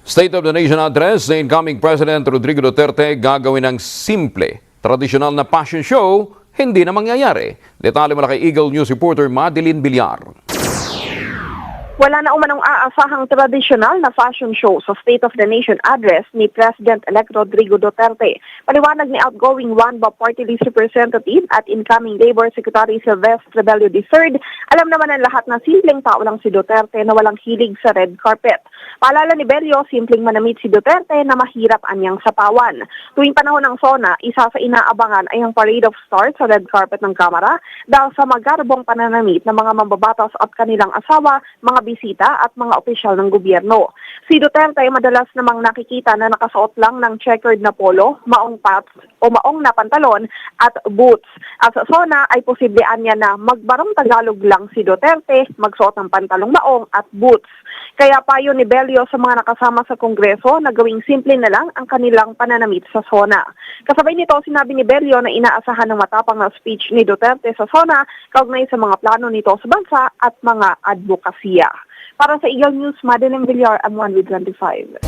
State of the Nation address ni incoming President Rodrigo Duterte gagawin ng simple, tradisyonal na fashion show, hindi na mangyayari. Detalye mula kay Eagle News reporter Madeline Villar. Wala na umanong aasahang tradisyonal na fashion show sa State of the Nation address ni President-elect Rodrigo Duterte. Paliwanag ni outgoing WANBA Party List Representative at incoming Labor Secretary Silvestre Rebello III, alam naman ng lahat na simpleng tao lang si Duterte na walang hilig sa red carpet. Paalala ni Bello, simpleng manamit si Duterte na mahirap anyang sapawan. Tuwing panahon ng SONA, isa sa inaabangan ay ang Parade of Stars sa red carpet ng Kamara dahil sa magarbong pananamit ng mga mambabatas at kanilang asawa, mga bisita at mga opisyal ng gobyerno. Si Duterte ay madalas namang nakikita na nakasuot lang ng checkered na polo, maong pants o maong na pantalon at boots. At sa SONA ay posibleng niya na magbarong Tagalog lang si Duterte, magsuot ng pantalong maong at boots. Kaya payo ni Bello sa mga nakasama sa Kongreso na gawing simple na lang ang kanilang pananamit sa SONA. Kasabay nito, sinabi ni Bello na inaasahan ng matapang na speech ni Duterte sa SONA kaugnay sa mga plano nito sa bansa at mga advokasya. Para sa Eagle News, Madeline Villar, I'm 1 with 25.